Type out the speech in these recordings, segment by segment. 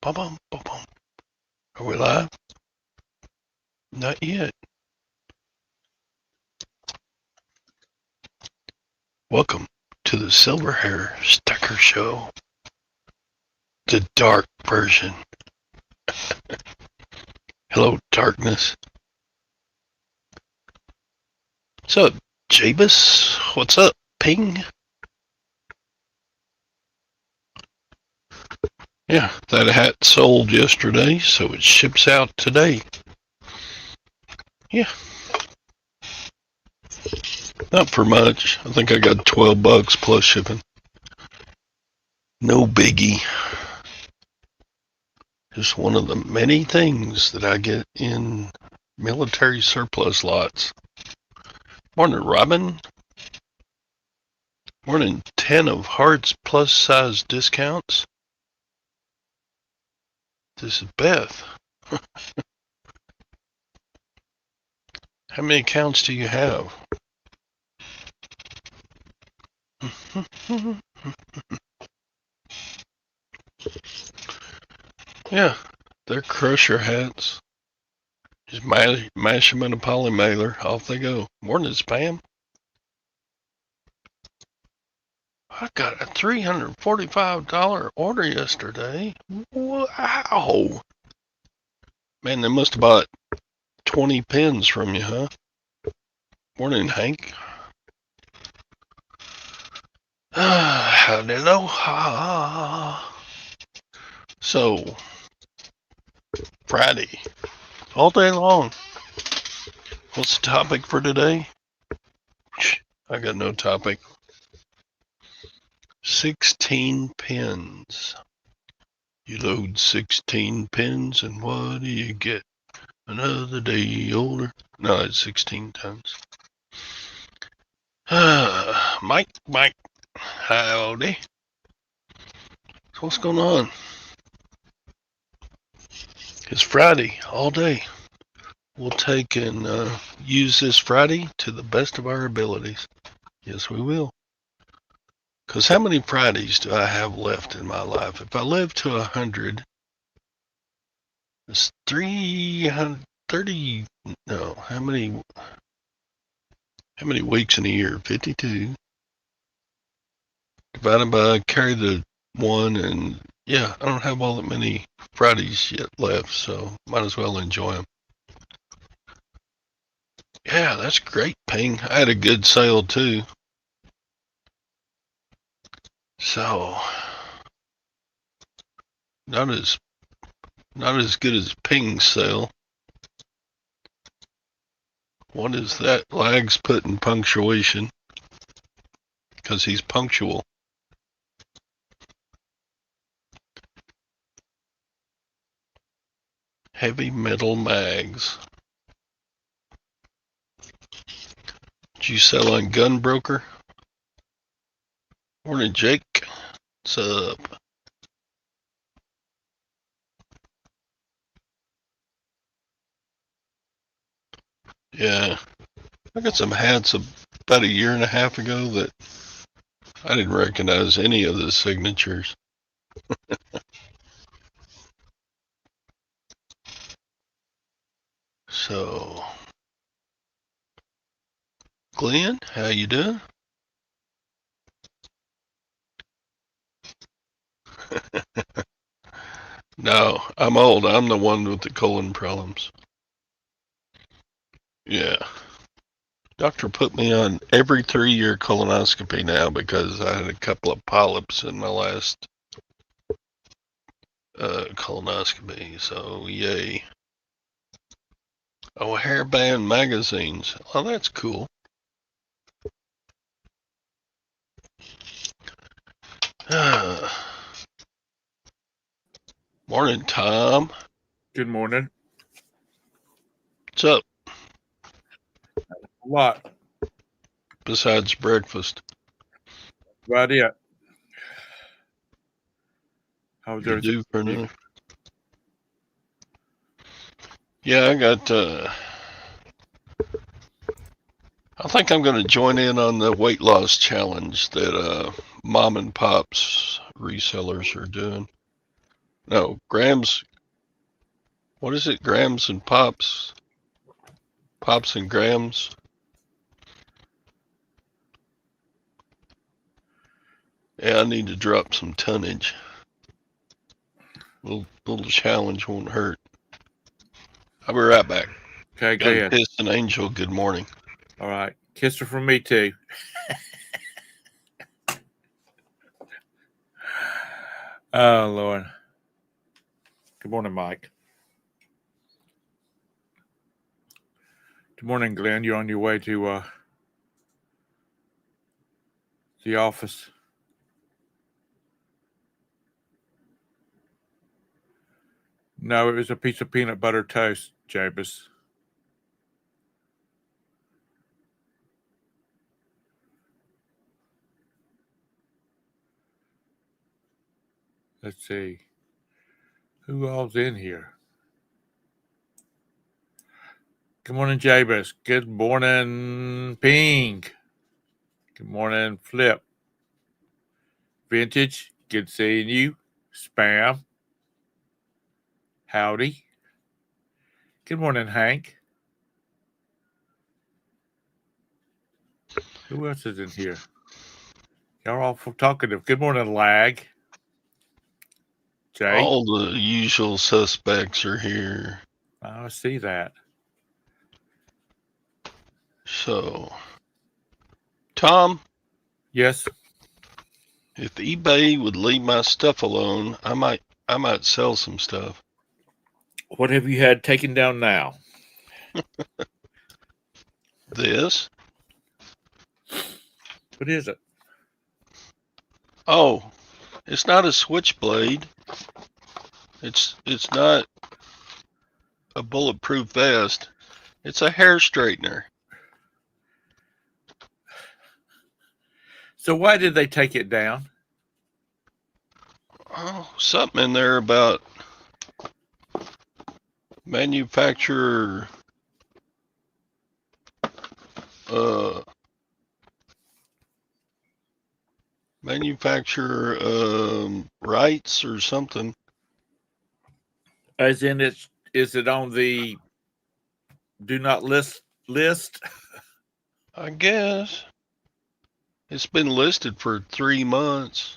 Bum, bum, bum, bum. Are we live? Not yet. Welcome to the Silverhairstacker show. The dark version. Hello, darkness. What's up, Jabus? What's up, Ping? Yeah, that hat sold yesterday, so it ships out today. Yeah. Not for much. I think I got $12 plus shipping. No biggie. Just one of the many things that I get in military surplus lots. Morning, Robin. Morning, 10 of Hearts plus size discounts. This is Beth. How many accounts do you have? Yeah, they're crusher hats. Just mash them in a poly mailer. Off they go. Morning, Spam. I got a $345 order yesterday. Wow. Man, they must have bought 20 pins from you, huh? Morning, Hank. Hello. So, Friday, all day long. What's the topic for today? I got no topic. 16 pins. You load 16 pins, and what do you get? Another day older. No, it's 16 tons. Mike, howdy. So what's going on? It's Friday all day. We'll take and use this Friday to the best of our abilities. Yes, we will. Because how many Fridays do I have left in my life? If I live to 100, it's 330. No, how many weeks in a year? 52. Divided by carry the 1, and yeah, I don't have all that many Fridays yet left, so might as well enjoy them. Yeah, that's great, Ping. I had a good sale too. So, not as good as Ping's sale. What is that? Lag's putting punctuation because he's punctual. Heavy metal mags. Did you sell on Gunbroker? Morning, Jake. What's up? Yeah, I got some hats about a year and a half ago that I didn't recognize any of the signatures. So, Glenn, how you doing? No, I'm old. I'm the one with the colon problems. Yeah. Doctor put me on every 3-year colonoscopy now because I had a couple of polyps in my last colonoscopy. So, yay. Oh, hairband magazines. Oh, that's cool. Morning, Tom. Good morning. What's up? A lot. Besides breakfast. Right yet. How's You do for everything? now. Yeah, I got. I think I'm going to join in on the weight loss challenge that mom and pops resellers are doing. No, grams. What is it? Grams and pops? Pops and grams? Yeah, I need to drop some tonnage. Little challenge won't hurt. I'll be right back. Okay, go Gotta ahead. kiss an angel good morning. All right. Kiss her from me, too. Oh, Lord. Good morning, Mike. Good morning, Glenn. You're on your way to the office. No, it was a piece of peanut butter toast, Jabez. Let's see. Who all's in here? Good morning, Jabez. Good morning, Ping. Good morning, Flip. Vintage. Good seeing you. Spam. Howdy. Good morning, Hank. Who else is in here? Y'all all talkative. Good morning, Lag. Jay. All the usual suspects are here. I see that. So, Tom? Yes? If eBay would leave my stuff alone, I might sell some stuff. What have you had taken down now? This? What is it? Oh, it's not a switchblade. It's not a bulletproof vest. It's a hair straightener. So why did they take it down? Oh, something in there about manufacturer rights or something. As in, is it on the do not list? I guess it's been listed for 3 months,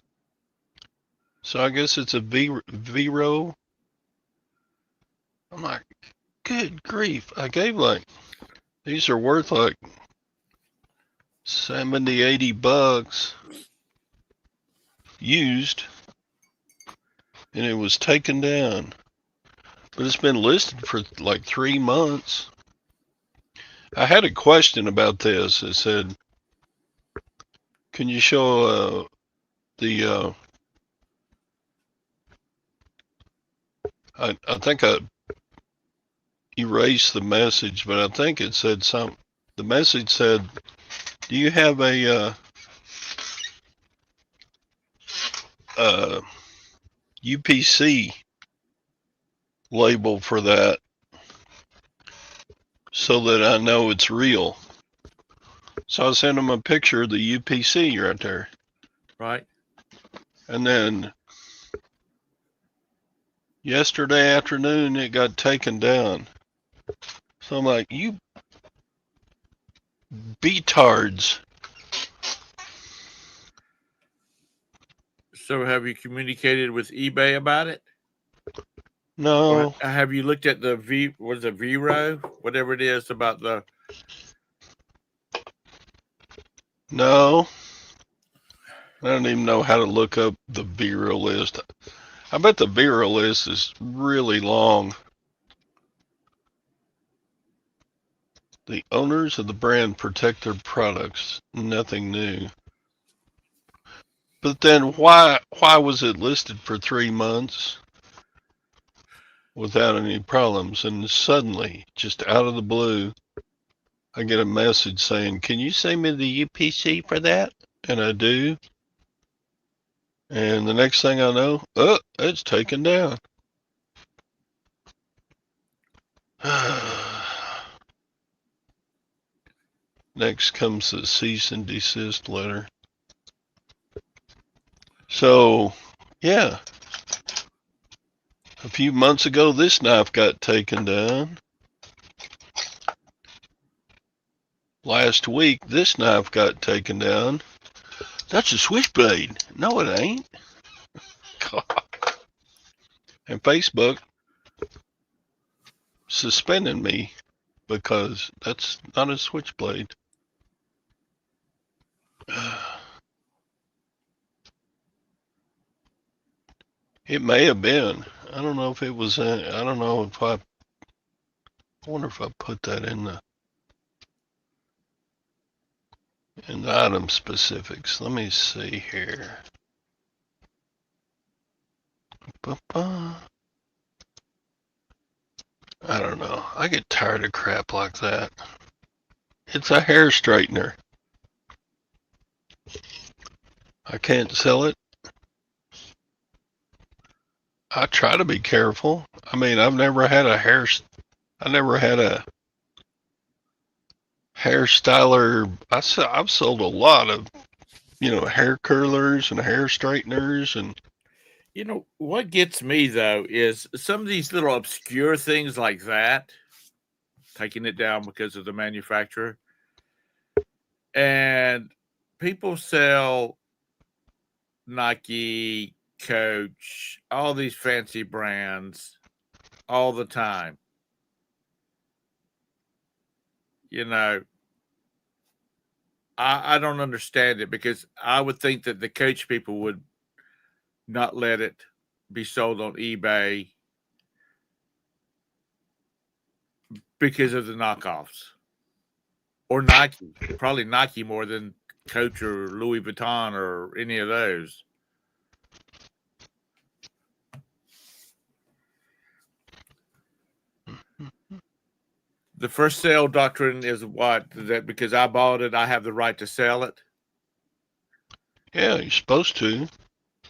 so I guess it's a Vero. I'm like, good grief! I gave these are worth like 70, 80 bucks used, and it was taken down. But it's been listed for like 3 months. I had a question about this. It said, can you show the I think I erased the message, but I think it said the message said, do you have a UPC label for that so that I know it's real? So I sent him a picture of the UPC right there. Right. And then yesterday afternoon, it got taken down. So I'm like, you betards. So have you communicated with eBay about it? No. Or have you looked at the Vero, whatever it is about the? No. I don't even know how to look up the Vero list. I bet the Vero list is really long. The owners of the brand protect their products. Nothing new. But then why was it listed for 3 months without any problems? And suddenly, just out of the blue, I get a message saying, can you send me the UPC for that? And I do. And the next thing I know, it's taken down. Next comes the cease and desist letter. So, yeah. A few months ago, this knife got taken down. Last week, this knife got taken down. That's a switchblade. No, it ain't. God. And Facebook suspended me because that's not a switchblade. It may have been. I don't know if it was. I don't know if I wonder if I put that in the item specifics. Let me see here. I don't know. I get tired of crap like that. It's a hair straightener. I can't sell it. I try to be careful. I mean, I've never had a hairstyler. I've sold a lot of, hair curlers and hair straighteners and. You know, what gets me, though, is some of these little obscure things like that, taking it down because of the manufacturer. And people sell Nike, Coach, all these fancy brands all the time. You know, I don't understand it, because I would think that the Coach people would not let it be sold on eBay because of the knockoffs. Or Nike, probably Nike more than Coach or Louis Vuitton or any of those. The first sale doctrine is what? That because I bought it, I have the right to sell it? Yeah, you're supposed to.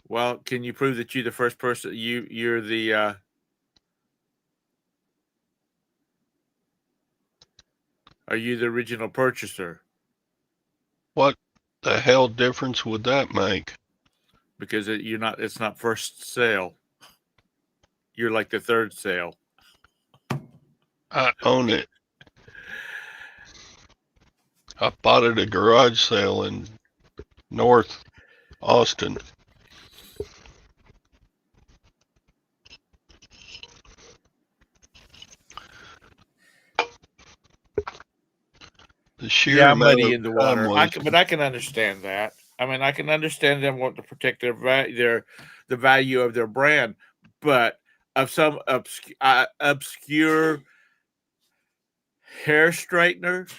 Well, can you prove that you're the first person? You're the are you the original purchaser? What the hell difference would that make? Because you're not. It's not first sale. You're like the third sale. I own it. I bought it at a garage sale in North Austin. The sheer I'm amount muddy of in the time water. wasted. But I can understand that. I mean, I can understand them want to protect the value of their brand, but of some obscure hair straightener,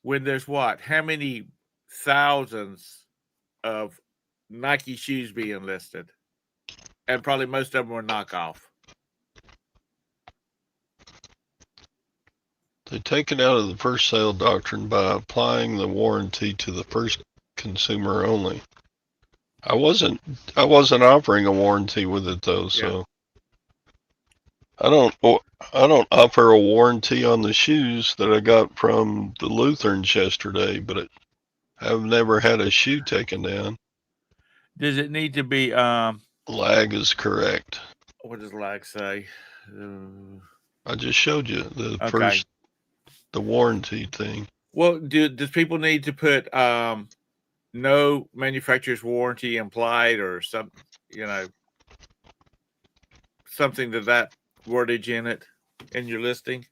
when there's what? How many thousands of Nike shoes being listed? And probably most of them were knockoff. They take it out of the first sale doctrine by applying the warranty to the first consumer only. I wasn't offering a warranty with it though, so I don't offer a warranty on the shoes that I got from the Lutherans yesterday, but I've never had a shoe taken down. Does it need to be Lag is correct. what does lag say? I just showed you the warranty thing. Well, does people need to put no manufacturer's warranty implied or something, something to that wordage in it in your listing?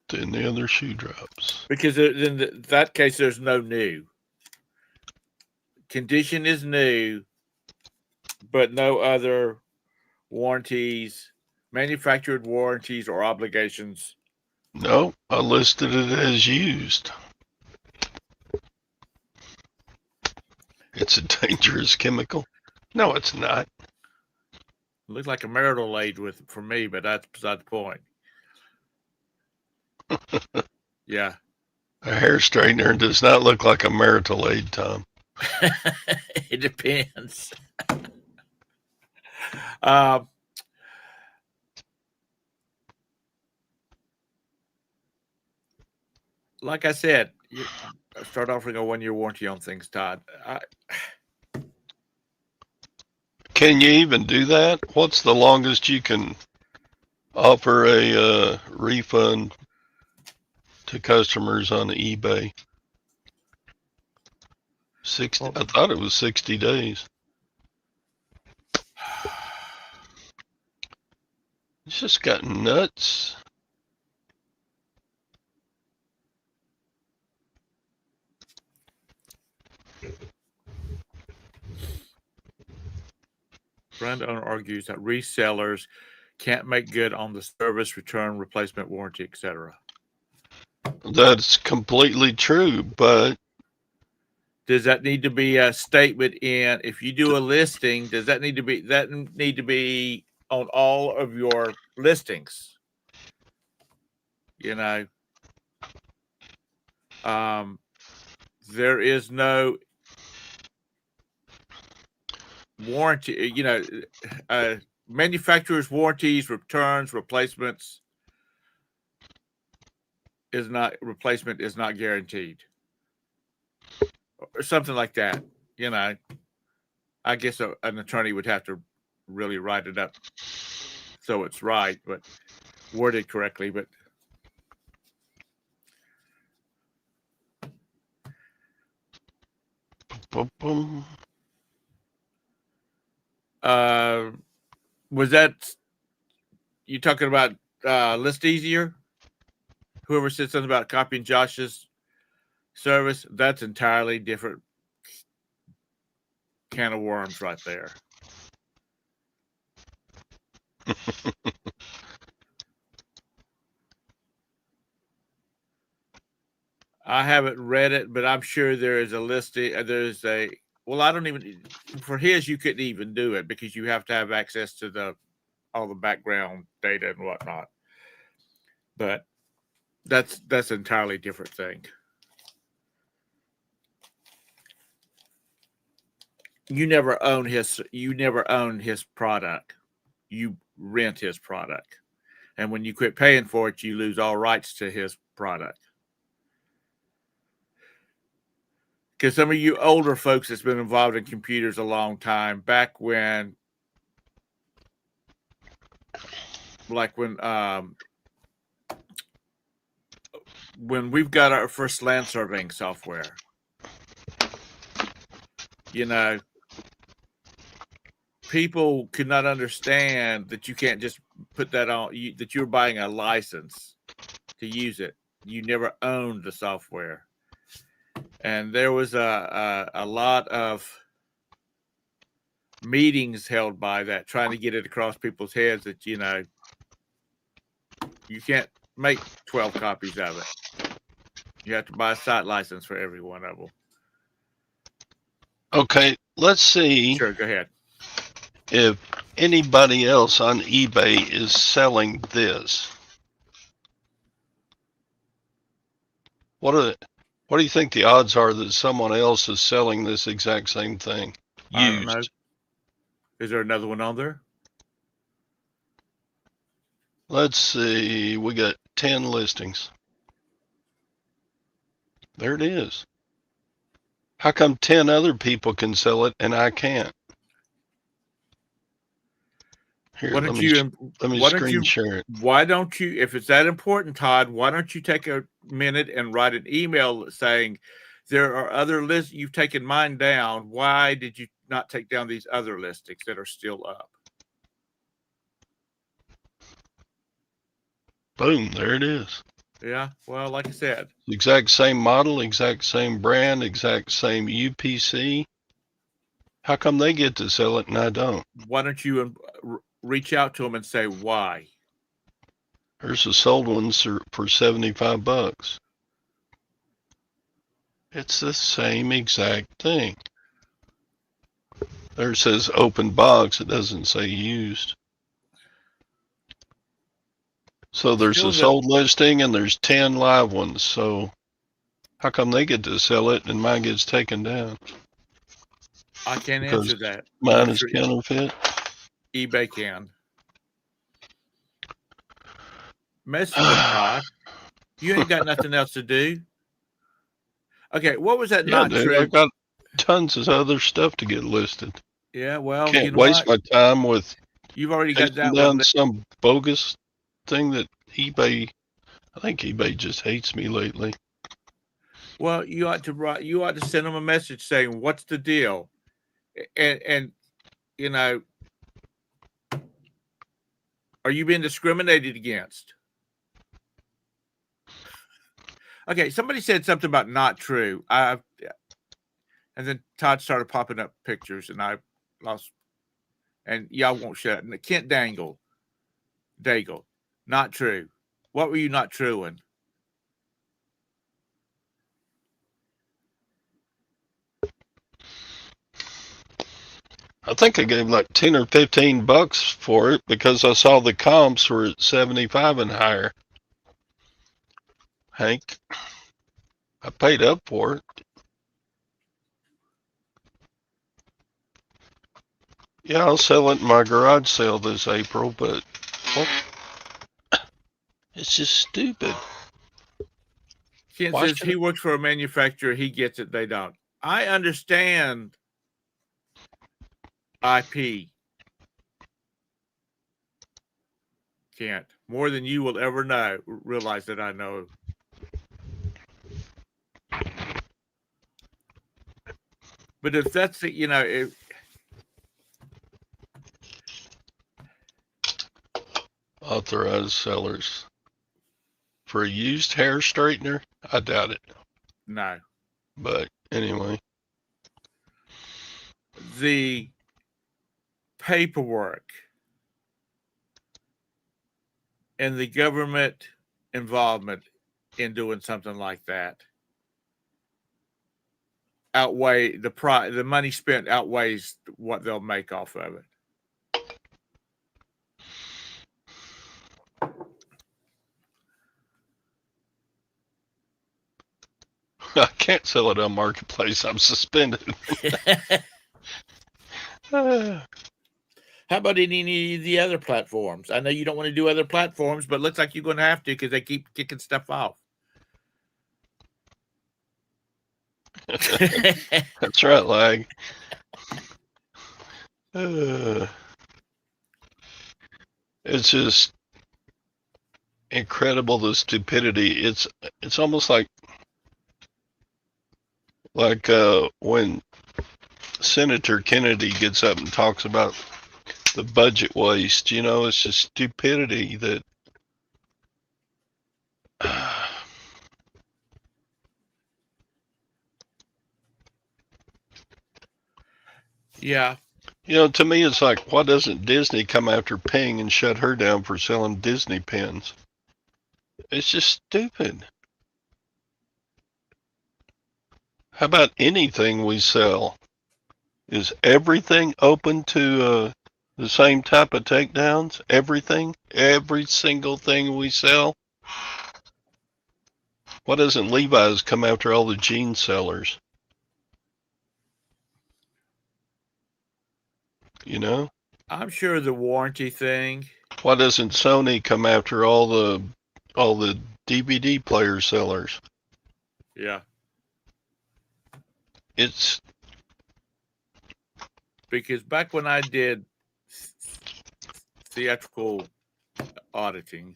Then the other shoe drops. Because in that case, there's no new. Condition is new, but no other warranties, manufactured warranties or obligations. No, I listed it as used. It's a dangerous chemical. No, it's not. It looks like a marital aid for me, but that's beside the point. Yeah. A hair straightener does not look like a marital aid, Tom. It depends. Like I said, start offering a 1-year warranty on things, Todd. Can you even do that? What's the longest you can offer a refund to customers on eBay? 60. I thought it was 60 days. It's just got nuts. Brand owner argues that resellers can't make good on the service, return, replacement, warranty, etc. That's completely true, but Does that need to be a statement in? If you do a listing, does that need to be on all of your listings? You know, there is no warranty. You know, manufacturer's warranties, returns, replacements replacement is not guaranteed, or something like that. You know, I guess an attorney would have to really write it up so it's right, but worded correctly. But boom. Was that you talking about List Easier? Whoever said something about copying Josh's service, that's entirely different can of worms right there. I haven't read it, but I'm sure there is a listing. There's a I don't even for his you couldn't even do it because you have to have access to all the background data and whatnot. But that's an entirely different thing. You never own his product. You rent his product. And when you quit paying for it, you lose all rights to his product. Because some of you older folks that's been involved in computers a long time, back when, like when we've got our first land surveying software, you know, people could not understand that you can't just put that on, that you're buying a license to use it. You never owned the software. And there was a lot of meetings held by that, trying to get it across people's heads that, you know, you can't make 12 copies of it. You have to buy a site license for every one of them. Okay, let's see. Sure, go ahead. If anybody else on eBay is selling this. What do you think the odds are that someone else is selling this exact same thing? I don't know. Is there another one on there? Let's see. We got 10 listings. There it is. How come 10 other people can sell it and I can't? Here, let me screen share it. Why don't you, if it's that important, Todd, why don't you take a minute and write an email saying there are other lists, you've taken mine down. Why did you not take down these other listings that are still up? Boom, there it is. Yeah, well, like I said. Exact same model, exact same brand, exact same UPC. How come they get to sell it and I don't? Why don't you reach out to them and say why? There's a sold one for 75 bucks. It's the same exact thing. There it says open box. It doesn't say used. So there's a sold listing and there's 10 live ones. So how come they get to sell it and mine gets taken down? I can't answer that. Mine is counterfeit. eBay can. Message them, Todd. You ain't got nothing else to do. Okay, what was that Yeah, not dude, I true? got tons of other stuff to get listed. Yeah, well, you Can't know waste what? my time with You've already got chasing that one. down some bogus thing that eBay. I think eBay just hates me lately. Well, you ought to write. You ought to send them a message saying, "What's the deal?" And you know, are you being discriminated against? Okay, somebody said something about not true. And then Todd started popping up pictures, and I lost. And y'all won't shut. And Kent Daigle, not true. What were you not truing? I think I gave like 10 or 15 bucks for it because I saw the comps were at 75 and higher. Hank, I paid up for it. Yeah, I'll sell it in my garage sale this April, but well, it's just stupid. Kent Why says should he works for a manufacturer. He gets it. They don't. I understand IP, Kent, more than you will ever know. Realize that I know. But if that's the, if authorized sellers for a used hair straightener? I doubt it. no, But anyway, the paperwork and the government involvement in doing something like that outweigh the money spent outweighs what they'll make off of it. I can't sell it on Marketplace. I'm suspended. How about any of the other platforms? I know you don't want to do other platforms, but it looks like you're going to have to because they keep kicking stuff off. That's right, Lag. It's just incredible, the stupidity. It's almost like when Senator Kennedy gets up and talks about the budget waste. It's just stupidity that. Yeah. To me, it's like, why doesn't Disney come after Ping and shut her down for selling Disney pins? It's just stupid. How about anything we sell? Is everything open to the same type of takedowns? Everything? Every single thing we sell? Why doesn't Levi's come after all the jean sellers? I'm sure the warranty thing. Why doesn't Sony come after all the DVD player sellers? Yeah. It's Because back when I did theatrical auditing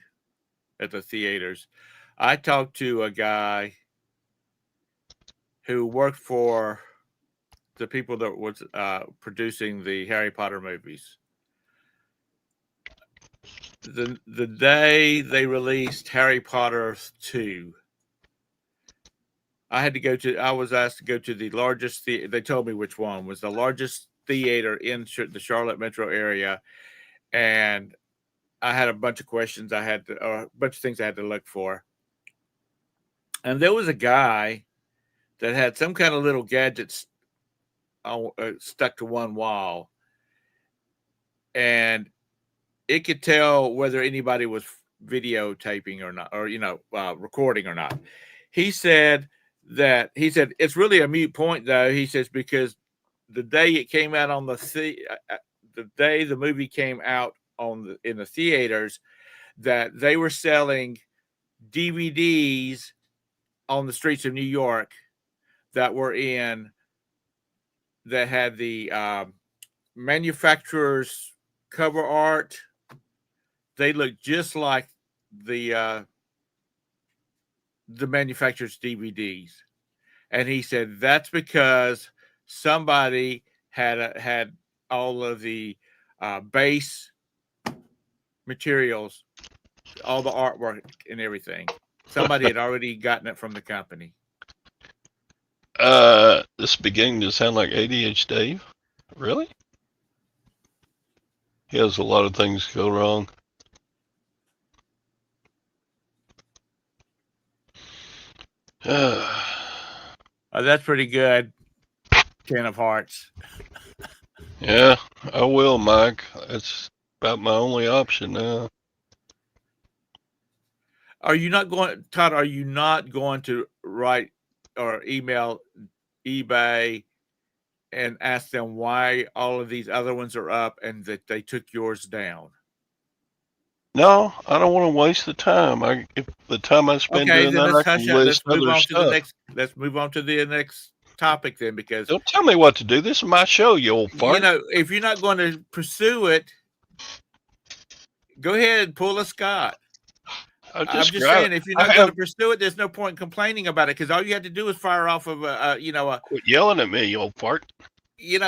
at the theaters, I talked to a guy who worked for the people that was producing the Harry Potter movies. The day they released Harry Potter 2, I was asked to go to the largest they told me which one was the largest theater in the Charlotte metro area, and I had a bunch of questions a bunch of things I had to look for. And there was a guy that had some kind of little gadgets stuck to one wall, and it could tell whether anybody was videotaping or not, or recording or not. He said it's really a moot point though. He says because the day it came out on the day the movie came out in the theaters, that they were selling DVDs on the streets of New York that were in that had the manufacturer's cover art. They look just like the manufacturer's DVDs, and he said that's because somebody had all of the base materials, all the artwork and everything. Somebody had already gotten it from the company. This is beginning to sound like ADH Dave. Really? He has a lot of things go wrong. That's pretty good. 10 of Hearts. Yeah, I will, Mike. That's about my only option now. Are you not going, Todd? Are you not going to write or email eBay and ask them why all of these other ones are up and that they took yours down? No, I don't want to waste the time. If the time I spend doing that, I can list other stuff. Let's move on to the next topic then, because don't tell me what to do. This is my show, you old fart. You know, if you're not going to pursue it, go ahead and pull a Scott. I'm just saying, if you're not going to pursue it, there's no point in complaining about it, because all you have to do is fire off of Quit yelling at me, you old fart. You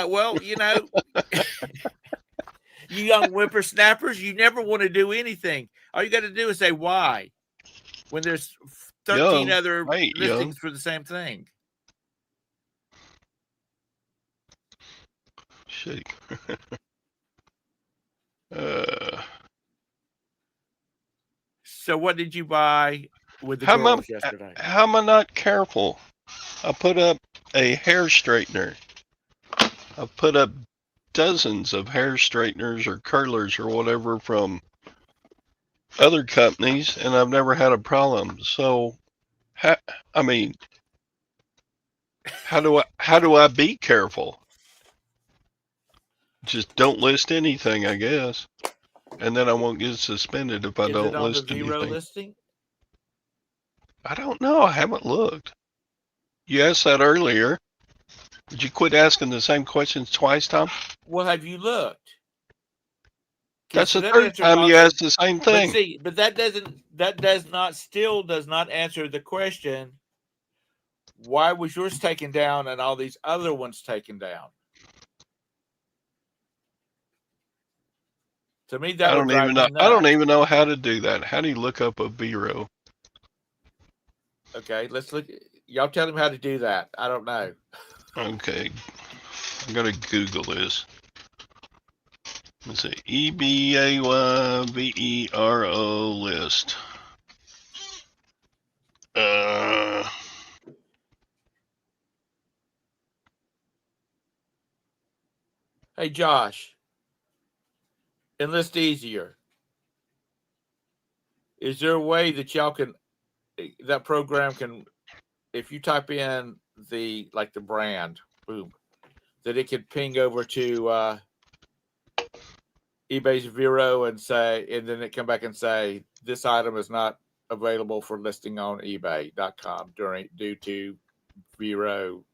young whippersnappers, you never want to do anything. All you got to do is say why, when there's 13 other listings for the same thing. Shitty. So what did you buy with the girls yesterday? How am I not careful? I put up a hair straightener. I put up dozens of hair straighteners or curlers or whatever from other companies, and I've never had a problem. So, how do I be careful? Just don't list anything, I guess. And then I won't get suspended if I don't list anything. Is it on the Vero listing? I don't know. I haven't looked. You asked that earlier. Did you quit asking the same questions twice, Tom? Well, have you looked? That's the third time you asked the same thing. But that still does not answer the question. Why was yours taken down and all these other ones taken down? To me, that would drive me nuts. I don't even know how to do that. How do you look up a Vero? Okay, let's look. Y'all tell him how to do that. I don't know. Okay, I'm gonna Google this. Let's see, EBAYVERO list. Hey, Josh. Enlist Easier. Is there a way that that program can, if you type in the brand, boom, that it could ping over to eBay's Vero and then it come back and say, this item is not available for listing on eBay.com due to Vero.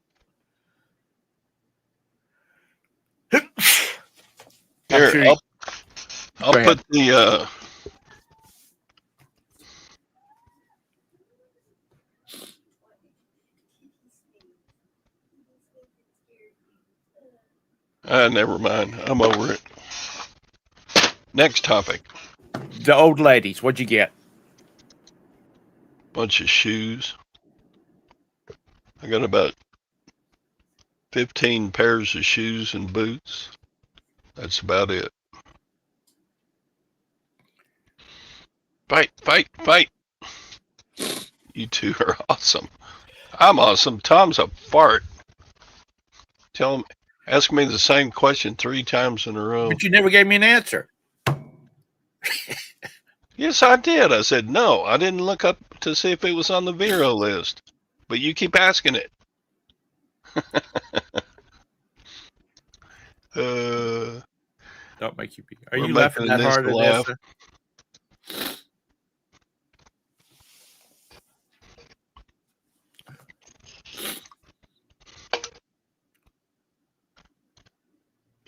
Here, I'll put the never mind. I'm over it. Next topic. The old ladies. What'd you get? Bunch of shoes. I got about 15 pairs of shoes and boots. That's about it. Fight. You two are awesome. I'm awesome. Tom's a fart. Tell him, ask me the same question 3 times in a row. But you never gave me an answer. Yes, I did. I said no. I didn't look up to see if it was on the Vero list. But you keep asking it. Don't make you be. Are you laughing that hard at this?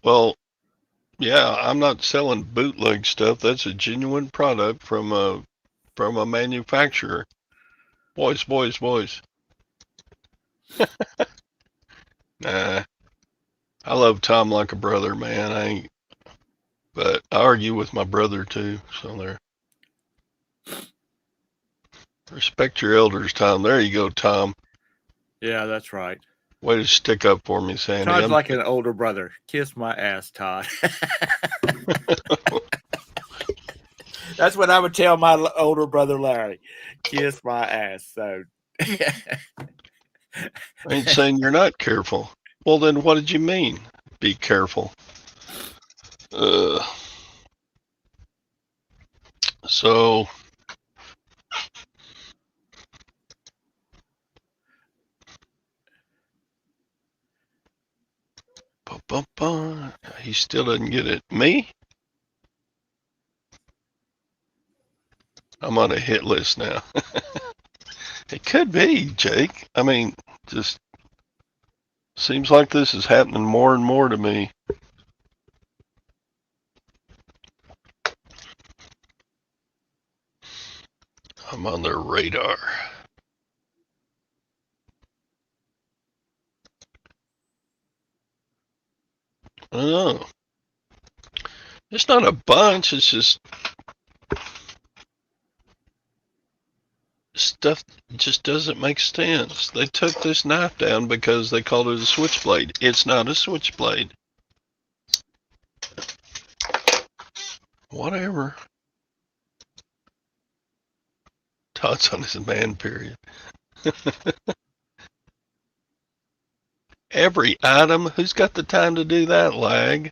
Well, yeah, I'm not selling bootleg stuff. That's a genuine product from a manufacturer. Boys, boys, boys. Nah, I love Tom like a brother, man. I ain't, but I argue with my brother too. So there. Respect your elders, Tom. There you go, Tom. Yeah, that's right. Way to stick up for me, Sandy. Todd's like an older brother. Kiss my ass, Todd. That's what I would tell my older brother Larry. Kiss my ass. So I ain't saying you're not careful. Well, then what did you mean? Be careful. So he still doesn't get it. Me? I'm on a hit list now. It could be, Jake. I mean, just seems like this is happening more and more to me. I'm on their radar. I don't know. It's not a bunch. It's just stuff just doesn't make sense. They took this knife down because they called it a switchblade. It's not a switchblade. Whatever. Todd's on his man period. Every item? Who's got the time to do that, lag?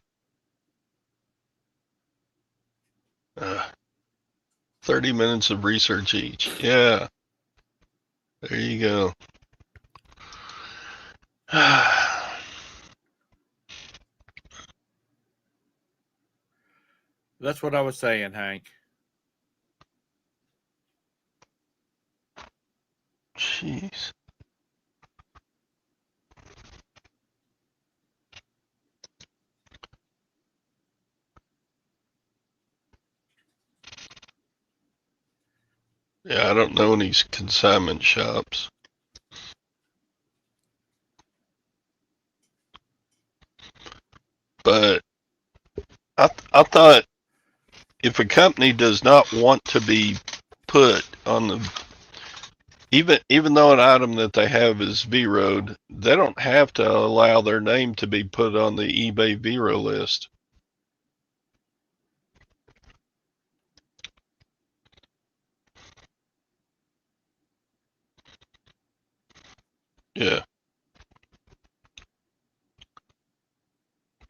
30 minutes of research each. Yeah. There you go. that's what I was saying, Hank. Jeez. Yeah, I don't know any consignment shops. But I thought if a company does not want to be put on the even though an item that they have is VRO'd, they don't have to allow their name to be put on the eBay VRO list. Yeah,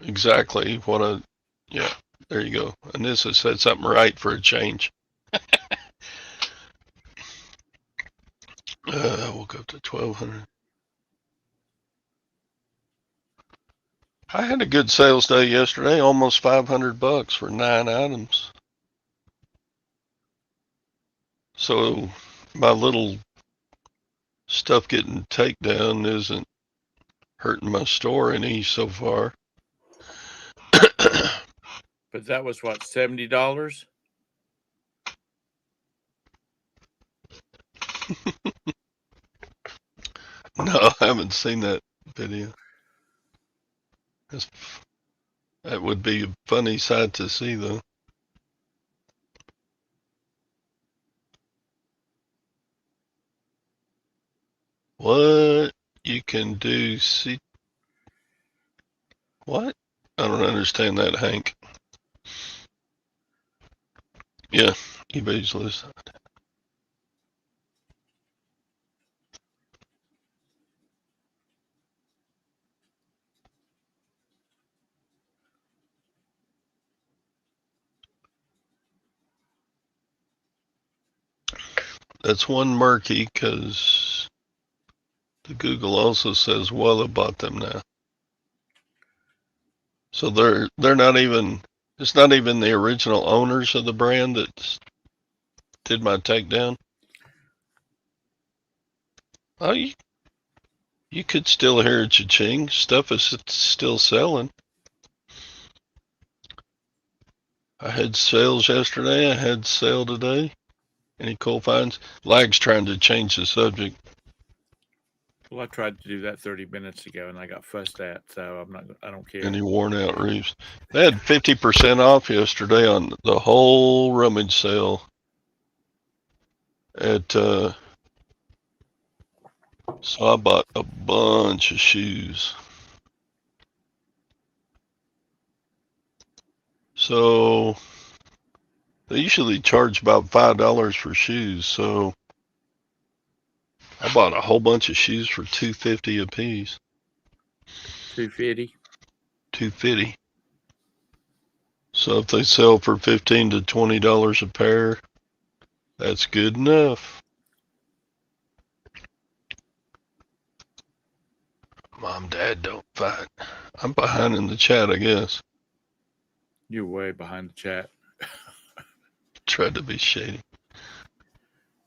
exactly. Yeah, there you go. Anissa said something right for a change. We'll go to 1200. I had a good sales day yesterday, almost $500 for 9 items. So my little stuff getting takedown isn't hurting my store any so far. But that was what, $70? No, I haven't seen that video. That would be a funny sight to see, though. What you can do? See what? I don't understand that, Hank. Yeah, eBay's list. That's one murky because the Google also says Wella bought them now. So they're not even. It's not even the original owners of the brand that did my takedown. Oh, you could still hear cha-ching. Stuff is still selling. I had sales yesterday. I had sale today. Any coal finds? Lag's trying to change the subject. Well, I tried to do that 30 minutes ago and I got fussed at, so I don't care. Any worn out reefs? They had 50% off yesterday on the whole rummage sale at, so I bought a bunch of shoes. So they usually charge about $5 for shoes. So I bought a whole bunch of shoes for $2.50 a piece. 250. $2.50. So if they sell for $15 to $20 a pair, that's good enough. Mom, Dad, don't fight. I'm behind in the chat, I guess. You're way behind the chat. Tried to be shady.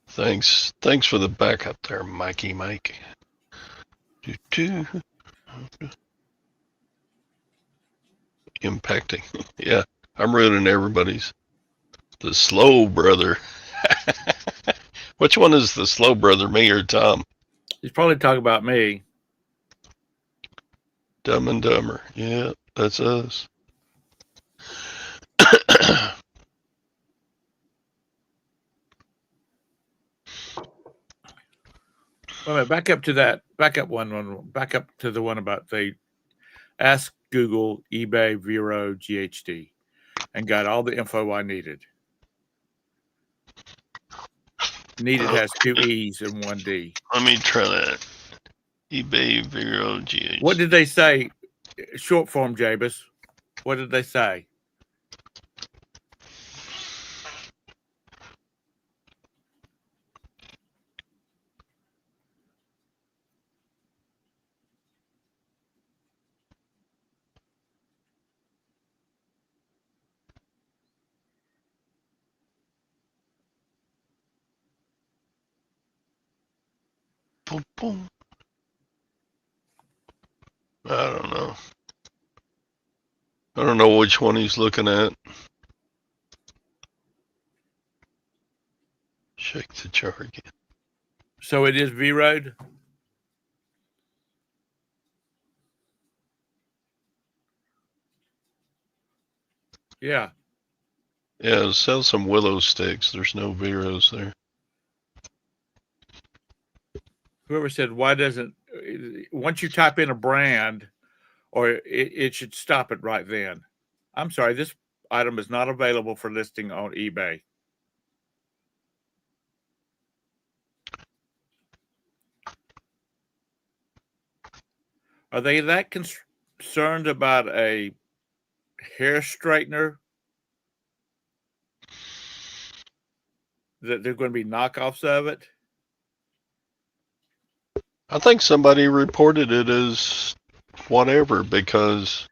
Thanks for the backup there, Mikey Mike. Impacting. Yeah, I'm ruining everybody's. The slow brother. Which one is the slow brother, me or Tom? He's probably talking about me. Dumb and Dumber. Yeah, that's us. Well, back up to that. Back up to the one about they asked Google, eBay, Vero, GHD, and got all the info I needed. Needed has 2 E's and 1 D. Let me try that. eBay, Vero, GH. What did they say? Short form, Jabus. What did they say? Boom, boom. I don't know. I don't know which one he's looking at. Check the chart again. So it is V-Road? Yeah. Yeah, sell some willow sticks. There's no Veros there. Whoever said, why doesn't, once you type in a brand, or it should stop it right then. I'm sorry, this item is not available for listing on eBay. Are they that concerned about a hair straightener that they're going to be knockoffs of it? I think somebody reported it as whatever because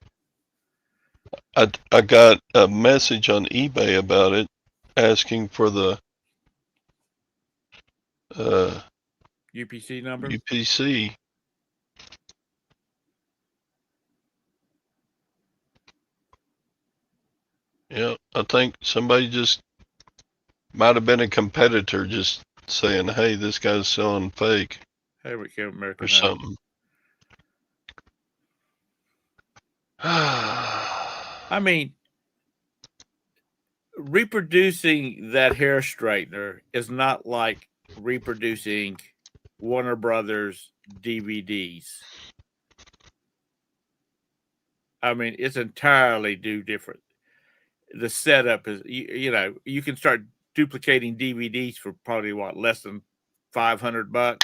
I got a message on eBay about it asking for the UPC number? UPC. Yeah, I think somebody just might have been a competitor just saying, hey, this guy's selling fake. Here we go, American or something. I mean, reproducing that hair straightener is not like reproducing Warner Brothers DVDs. I mean, it's entirely different. The setup is, you know, you can start duplicating DVDs for probably what, less than $500.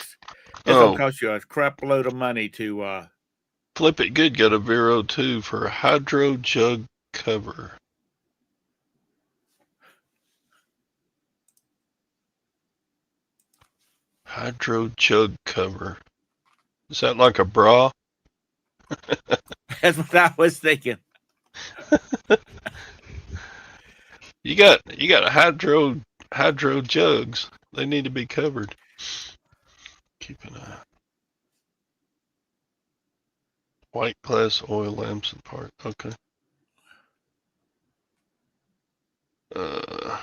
It's gonna cost you a crap load of money to Flip It Good got a Vero too for a hydro jug cover. Hydro jug cover. Is that like a bra? That's what I was thinking. You got a hydro jugs. They need to be covered. Keep an eye. White glass oil lamps and part. Okay. Oh,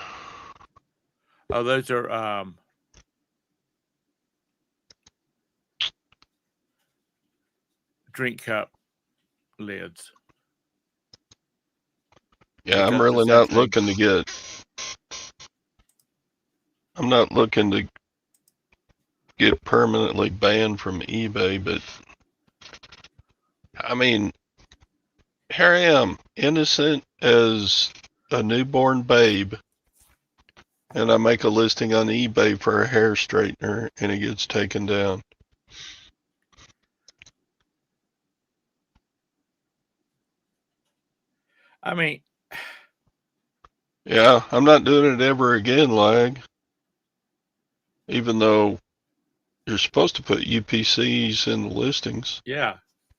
those are drink cup lids. Yeah, Is I'm that the really same not thing? looking to get. I'm not looking to get permanently banned from eBay, but I mean, here I am, innocent as a newborn babe, and I make a listing on eBay for a hair straightener, and it gets taken down. I mean, Yeah, I'm not doing it ever again, Lag. Even though you're supposed to put UPCs in the listings. yeah.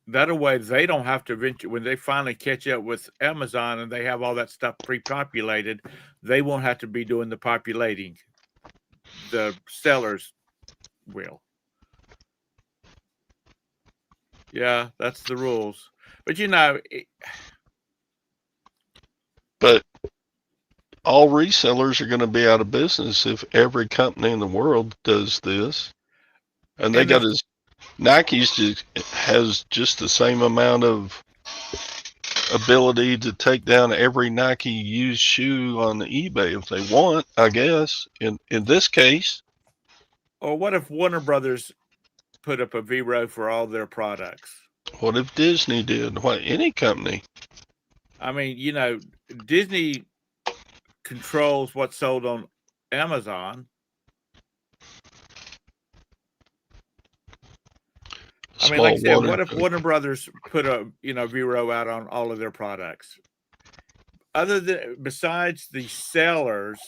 That way they don't have to venture when they finally catch up with Amazon and they have all that stuff pre-populated, they won't have to be doing the populating. The sellers will. Yeah, that's the rules. But But all resellers are going to be out of business if every company in the world does this. And they and got if his Nike's just has just the same amount of ability to take down every Nike used shoe on eBay if they want, I guess. In this case, or what if Warner Brothers put up a V-Row for all their products? what if Disney did? What any company? I mean, Disney controls what's sold on Amazon. I mean, like I Small said, water. what if Warner Brothers put a V-Row out on all of their products? Besides the sellers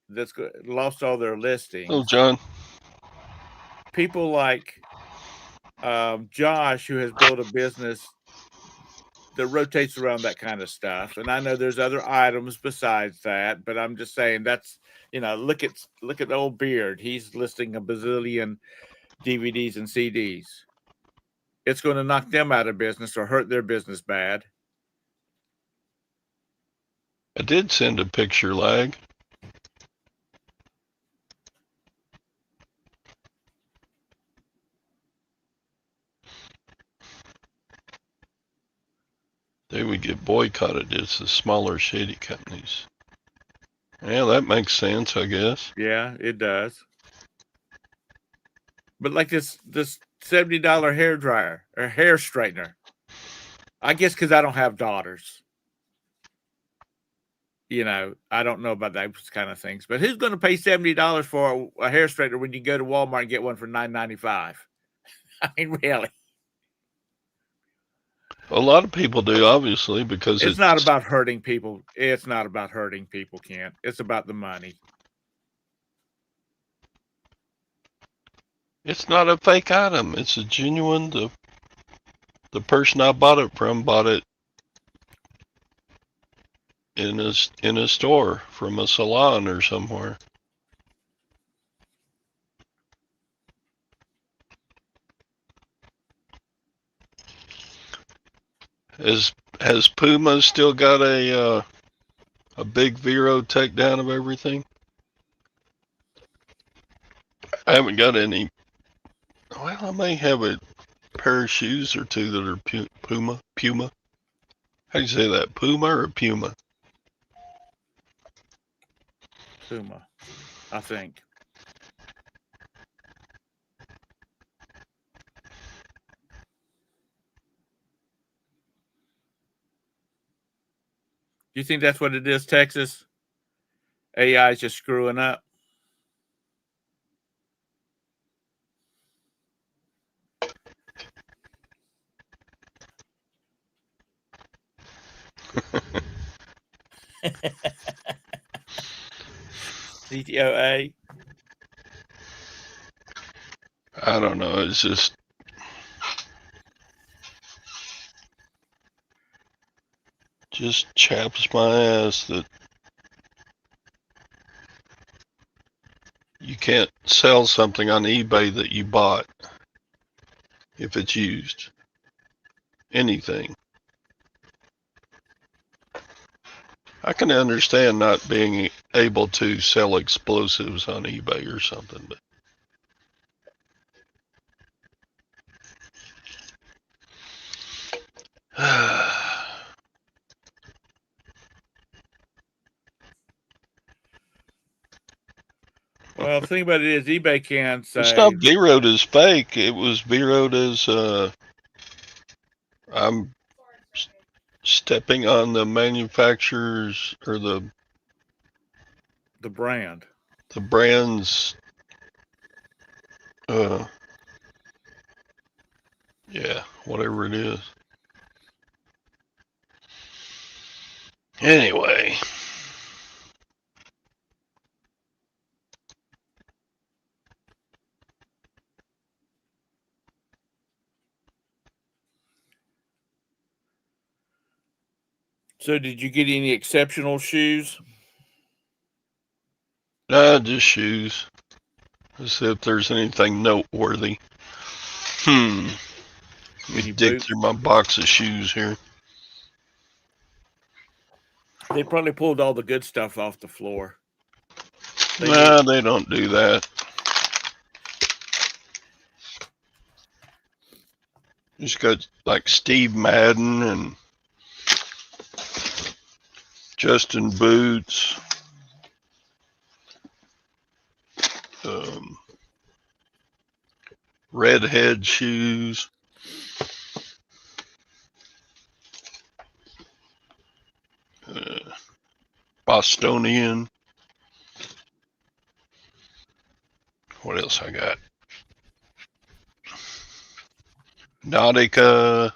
that's lost all their Oh, listings, John. people like Josh, who has built a business that rotates around that kind of stuff, and I know there's other items besides that, but I'm just saying that's look at old Beard. He's listing a bazillion DVDs and CDs. It's going to knock them out of business or hurt their business bad. I did send a picture, Lag. They would get boycotted. It's the smaller, shady companies. Yeah, that makes sense, I guess. Yeah, it does. But like this $70 hair dryer or hair straightener, I guess because I don't have daughters. I don't know about those kind of things. But who's going to pay $70 for a hair straightener when you go to Walmart and get one for $9.95? I mean, really. A lot of people do, obviously, because It's not about hurting people. It's not about hurting people, Kent. It's about the money. it's not a fake item. It's a genuine. The person I bought it from bought it in a store from a salon or somewhere. Has Puma still got a big Vero takedown of everything? I haven't got any. Well, I may have a pair of shoes or two that are Puma. How do you say that? Puma or Puma? Puma, I think. Do you think that's what it is, Texas? AI is just screwing up. CTOA. I don't know. It's just chaps my ass that you can't sell something on eBay that you bought if it's used. Anything. I can understand not being able to sell explosives on eBay or something, but Well, the thing about it is, eBay can it's not say V-Road as fake. It was V-Road as I'm stepping on the manufacturer's or the brand. brand's yeah, whatever it is. Anyway, So, did you get any exceptional shoes? just shoes. Let's see if there's anything noteworthy. Let me Any dig boots? through my box of shoes here. They probably pulled all the good stuff off the floor. Nah, they don't do that. Just got like Steve Madden and Justin Boots. Redhead shoes. Bostonian. What else I got? Nautica.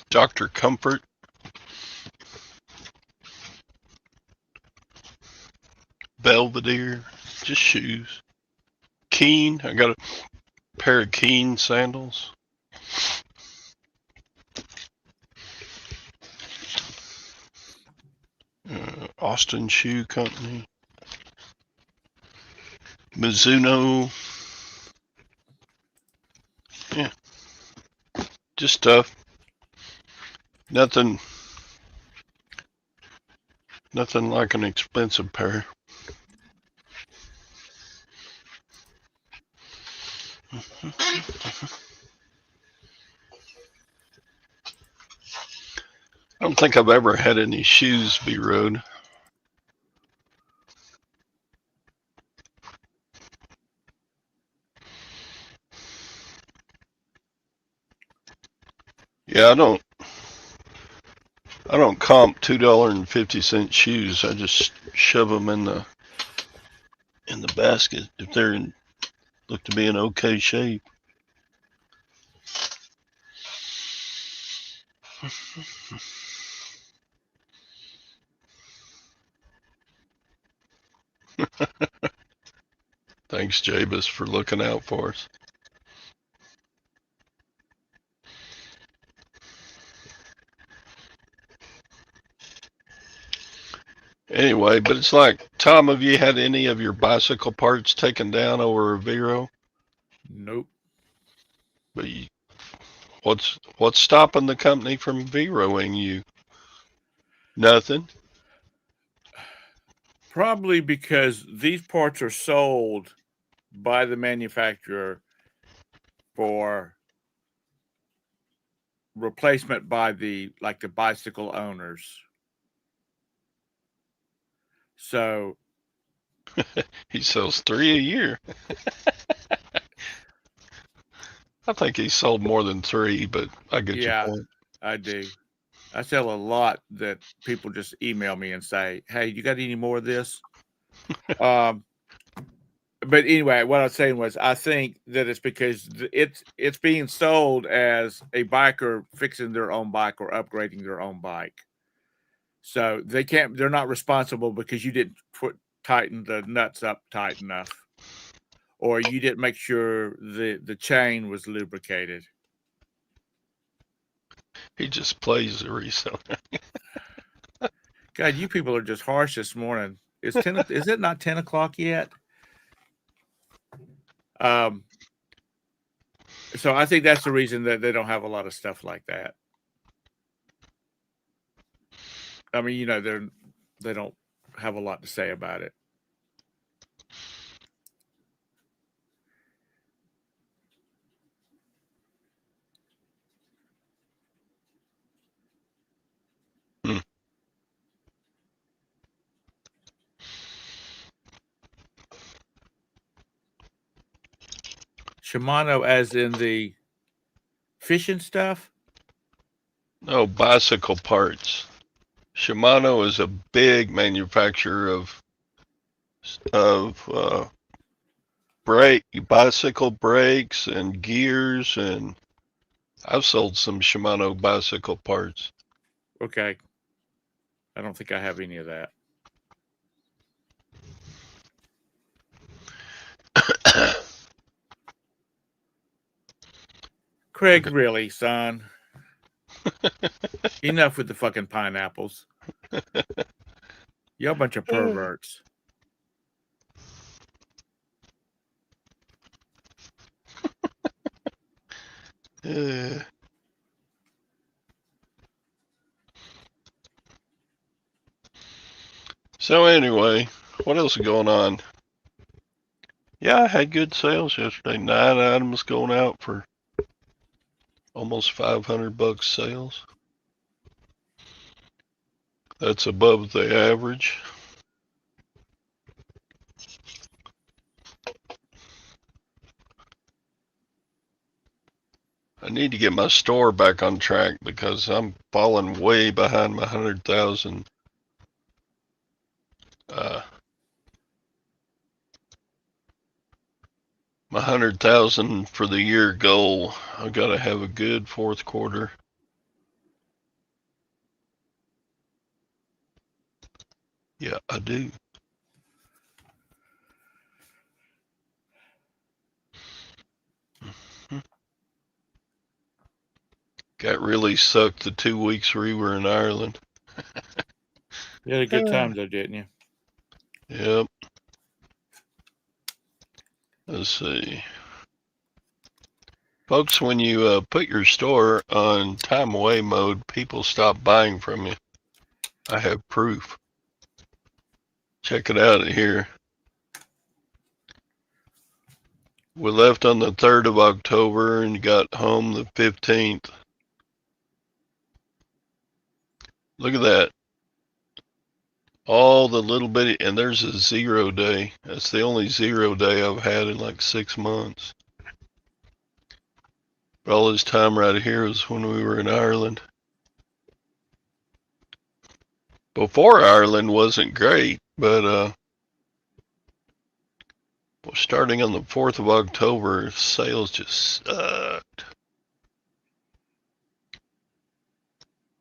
Dr. Comfort. Belvedere. Just shoes. Keen. I got a pair of Keen sandals. Austin Shoe Company. Mizuno. Yeah. Just stuff. Nothing like an expensive pair. I don't think I've ever had any shoes V-Road. Yeah, I don't comp $2.50 shoes. I just shove them in the basket if they're look to be in okay shape. Thanks, Jabus, for looking out for us. Anyway, but it's like, Tom, have you had any of your bicycle parts taken down over a Vero? Nope. But what's stopping the company from Veroing you? Nothing. Probably because these parts are sold by the manufacturer for replacement by the bicycle owners. So he sells 3 a year. I think he sold more than 3, but I get your point. I do. I sell a lot that people just email me and say, "Hey, you got any more of this?" But anyway, what I was saying was, I think that it's because it's being sold as a biker fixing their own bike or upgrading their own bike. So they're not responsible because you didn't tighten the nuts up tight enough, or you didn't make sure the chain was lubricated. He just plays the reseller. God, you people are just harsh this morning. Is it not 10 o'clock yet? So I think that's the reason that they don't have a lot of stuff like that. I mean, they don't have a lot to say about it. Hmm. Shimano, as in the fishing stuff. No, bicycle parts. Shimano is a big manufacturer of bicycle brakes and gears, and I've sold some Shimano bicycle parts. Okay, I don't think I have any of that. Craig, really, son? Enough with the fucking pineapples. You're a bunch of perverts. Uh, so anyway, what else is going on? Yeah, I had good sales yesterday. 9 items going out for almost $500 sales. That's above the average. I need to get my store back on track because I'm falling way behind my 100,000. My 100,000 for the year goal. I gotta have a good fourth quarter. Yeah, I do. Got really sucked the 2 weeks we were in Ireland. You had a good time though, didn't you? Yep. Let's see. Folks, when you put your store on time away mode, people stop buying from you. I have proof. Check it out here. We left on the 3rd of October and got home the 15th. Look at that. All the little bitty, and there's a 0 day. That's the only 0 day I've had in like 6 months. But all this time right here was when we were in Ireland. Before Ireland wasn't great, but starting on the 4th of October, sales just sucked.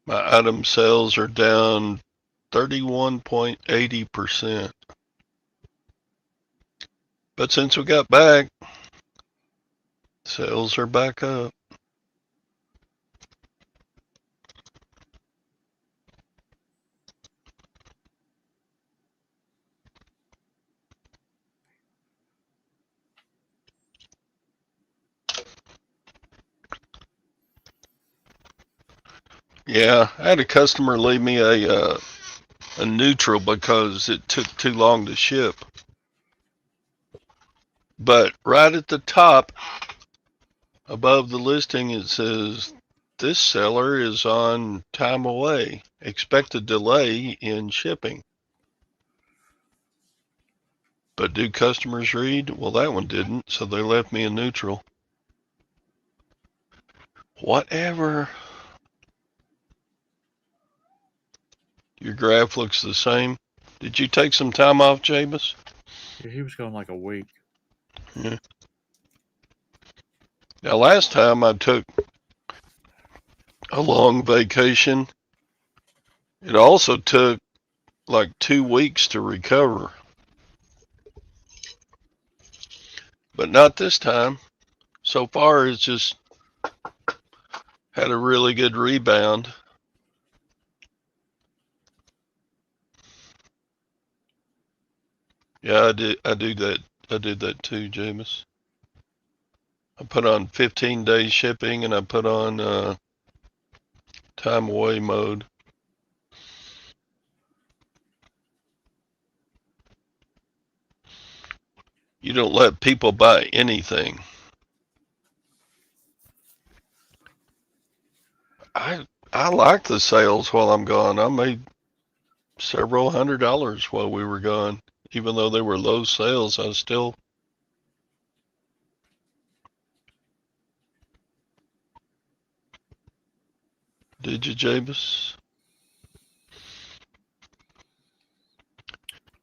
My item sales are down 31.80%. But since we got back, sales are back up. Yeah, I had a customer leave me a neutral because it took too long to ship. But right at the top, above the listing, it says, this seller is on time away. Expect a delay in shipping. But do customers read? Well, that one didn't, so they left me a neutral. Whatever. Your graph looks the same. Did you take some time off, Jabus? Yeah, he was gone like a week. Yeah. Now, last time I took a long vacation, it also took like 2 weeks to recover. But not this time. So far, it's just had a really good rebound. Yeah, I did that too, Jameis. I put on 15-day shipping, and I put on time away mode. You don't let people buy anything. I like the sales while I'm gone. I made several $100s while we were gone. Even though they were low sales, I still. Did you, Jabus?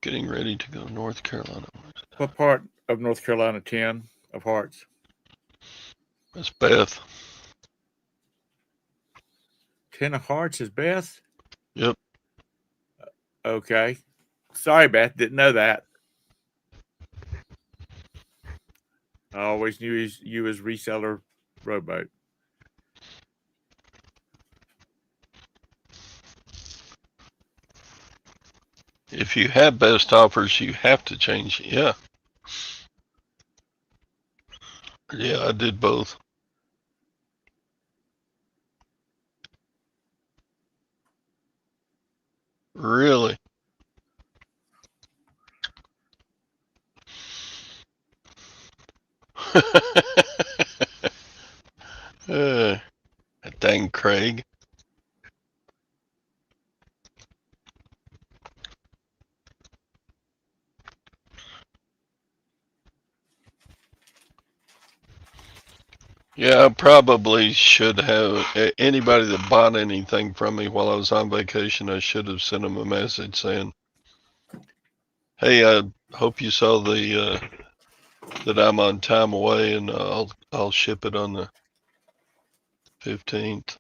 Getting ready to go to North Carolina. What part of North Carolina 10 of Hearts? That's Beth. 10 of Hearts is Beth? Yep. Okay. Sorry, Beth. Didn't know that. I always knew you as reseller rowboat. If you have best offers, you have to change. Yeah. Yeah, I did both. Really? Dang Craig. Yeah, I probably should have. Anybody that bought anything from me while I was on vacation, I should have sent them a message saying, "Hey, I hope you saw the that I'm on time away, and I'll ship it on the 15th."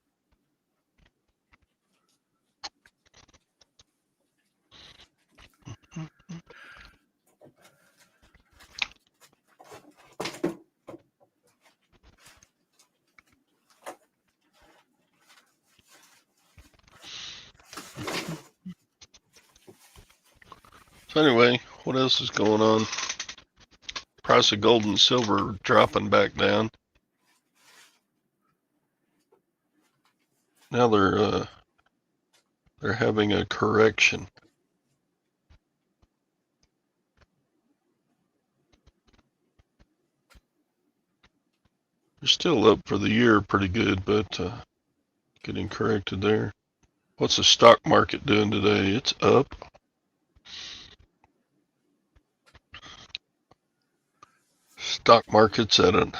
So anyway, what else is going on? Price of gold and silver dropping back down. Now they're having a correction. They're still up for the year pretty good, but getting corrected there. What's the stock market doing today? It's up. Stock market's at an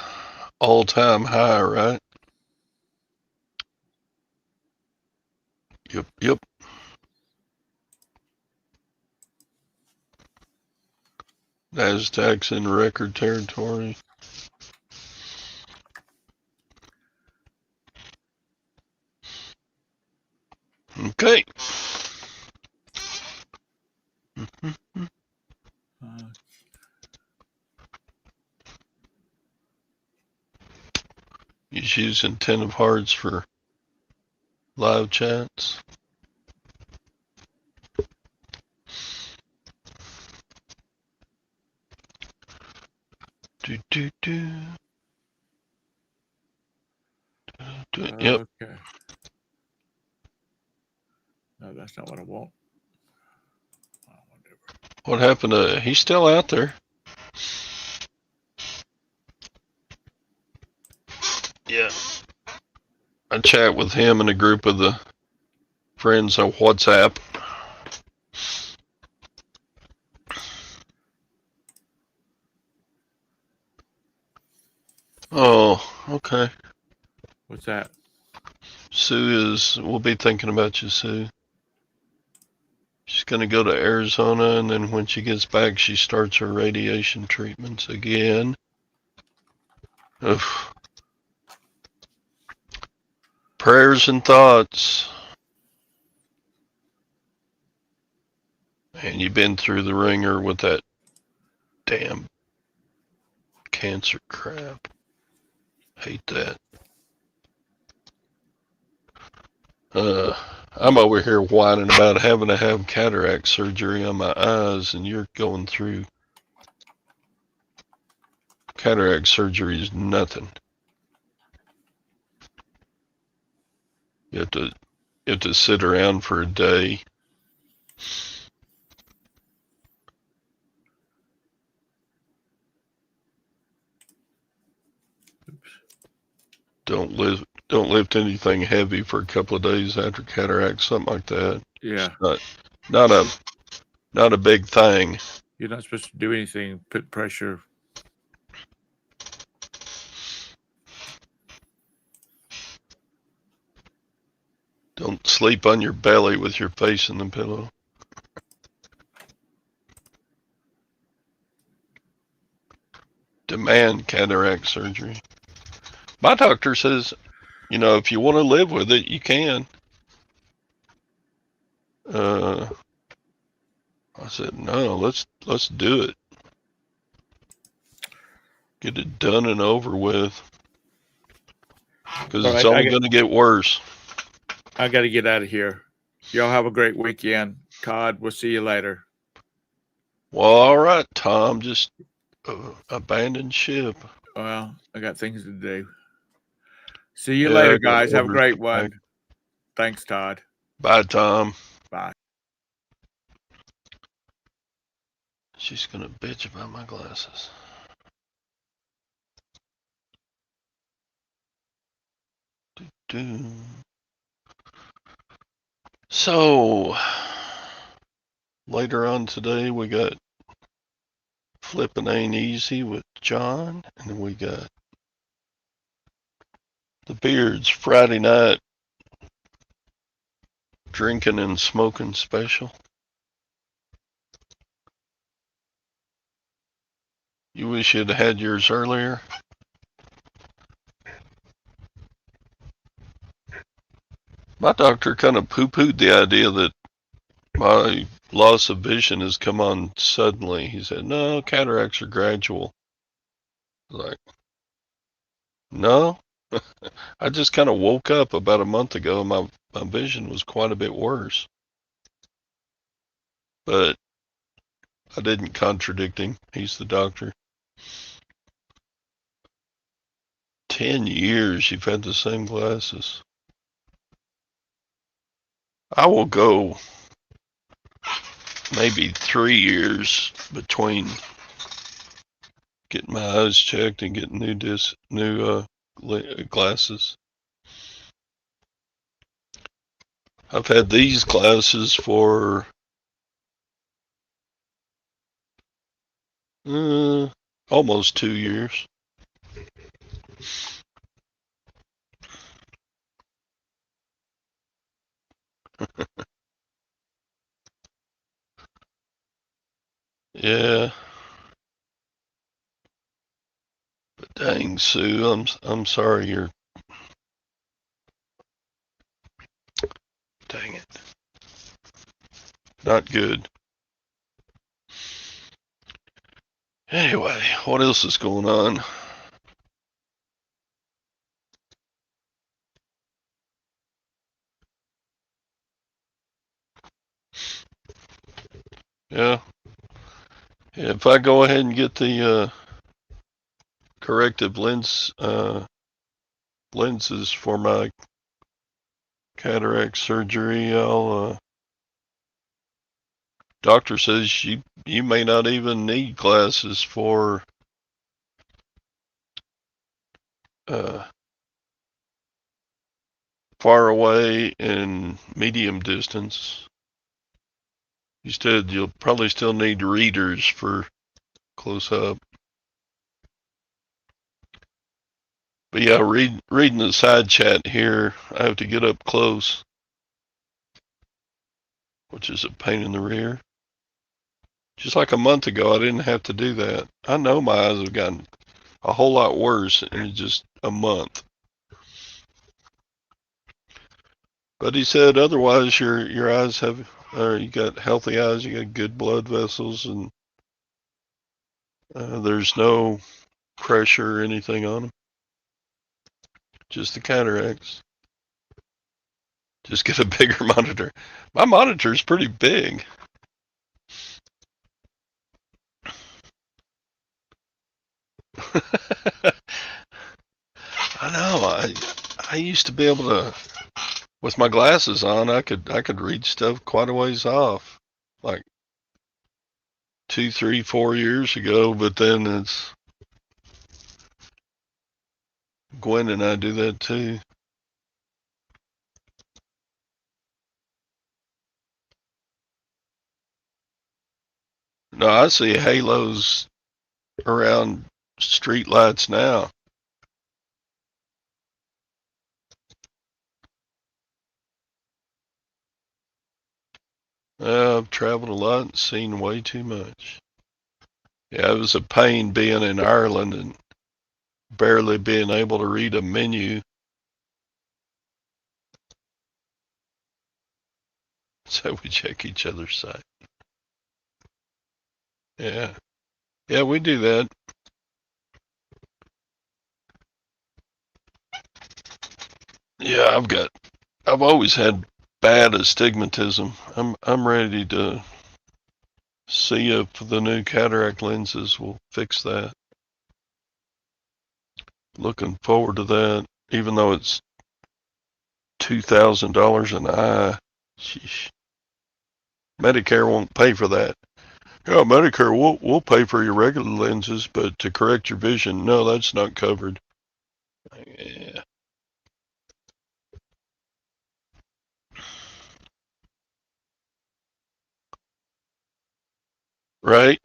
all-time high, right? Yep. NASDAQ's in record territory. Okay. He's using 10 of hearts for live chats. Yep. Okay. No, that's not what I want. What happened to? He's still out there. Yeah. I chat with him and a group of the friends on WhatsApp. Oh, okay. What's that? We'll be thinking about you, Sue. She's going to go to Arizona, and then when she gets back, she starts her radiation treatments again. Oof. Prayers and thoughts. And you've been through the ringer with that damn cancer crap. Hate that. I'm over here whining about having to have cataract surgery on my eyes, and you're going through Cataract surgery is nothing. You have to sit around for a day. Don't lift anything heavy for a couple of days after cataract, something like that. Yeah. It's not a big thing. You're not supposed to do anything, put pressure. Don't sleep on your belly with your face in the pillow. Demand cataract surgery. My doctor says, if you want to live with it, you can. I said, no, let's do it. Get it done and over with. Because it's only going to get worse. I got to get out of here. Y'all have a great weekend. Todd, we'll see you later. Well, all right, Tom. Just abandon ship. Well, I got things to do. See you later, guys. Have a great one. Thanks, Todd. Bye, Tom. Bye. She's going to bitch about my glasses. So, later on today, we got Flippin' Ain't Easy with John, and then we got the Beards Friday night drinking and smoking special. You wish you'd had yours earlier. My doctor kind of poo-pooed the idea that my loss of vision has come on suddenly. He said, no, cataracts are gradual. Like, no. I just kind of woke up about a month ago and my vision was quite a bit worse. But I didn't contradict him. He's the doctor. 10 years you've had the same glasses. I will go maybe 3 years between getting my eyes checked and getting new glasses. I've had these glasses for almost 2 years. Yeah. But dang, Sue, I'm sorry you're. Dang it. Not good. Anyway, what else is going on? Yeah. If I go ahead and get the corrective lenses for my cataract surgery, doctor says you may not even need glasses for far away and medium distance. He said you'll probably still need readers for close up. But yeah, reading the side chat here, I have to get up close, which is a pain in the rear. Just like a month ago, I didn't have to do that. I know my eyes have gotten a whole lot worse in just a month. But he said otherwise your eyes have, you got healthy eyes, you got good blood vessels, and there's no pressure or anything on them. Just the cataracts. Just get a bigger monitor. My monitor is pretty big. used to be able to, with my glasses on, I could read stuff quite a ways off, like 2, 3, 4 years ago. But then it's Gwen and I do that too. No, I see halos around street lights now. I've traveled a lot and seen way too much. Yeah, it was a pain being in Ireland and barely being able to read a menu. So we check each other's site. Yeah. Yeah, we do that. Yeah, I've always had bad astigmatism. I'm ready to see if the new cataract lenses will fix that. Looking forward to that, even though it's $2,000 an eye. Sheesh. Medicare won't pay for that. Yeah, Medicare will pay for your regular lenses, but to correct your vision, no, that's not covered. Yeah. Right?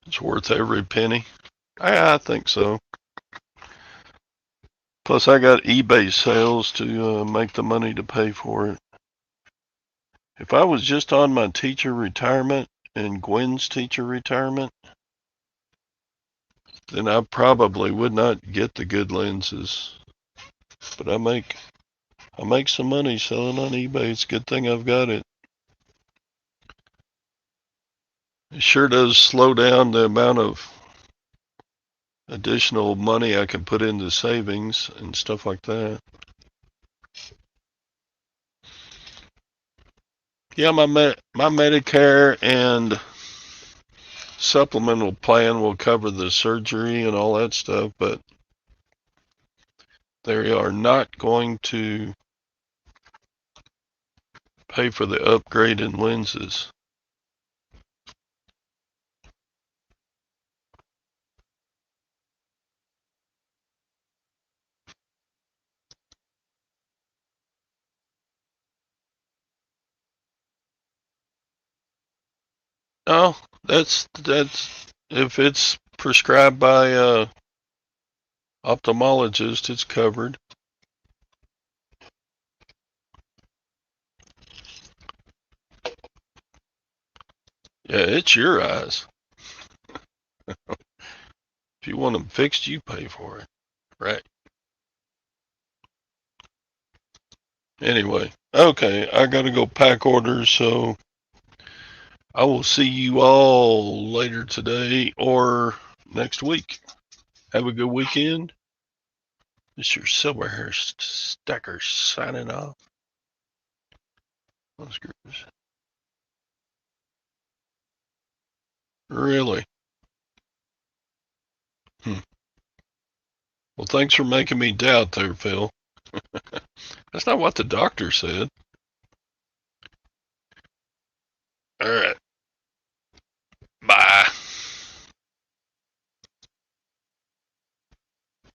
It's worth every penny. I think so. Plus, I got eBay sales to make the money to pay for it. If I was just on my teacher retirement and Gwen's teacher retirement, then I probably would not get the good lenses. But I make some money selling on eBay. It's a good thing I've got it. It sure does slow down the amount of additional money I can put into savings and stuff like that. Yeah, my Medicare and supplemental plan will cover the surgery and all that stuff, but they are not going to pay for the upgrade in lenses. Oh, that's if it's prescribed by ophthalmologist, it's covered. Yeah, it's your eyes. If you want them fixed, you pay for it, right? Anyway, okay, I gotta go pack orders, so I will see you all later today or next week. Have a good weekend. This is your Silverhairstacker signing off. Really? Well, thanks for making me doubt there, Phil. That's not what the doctor said.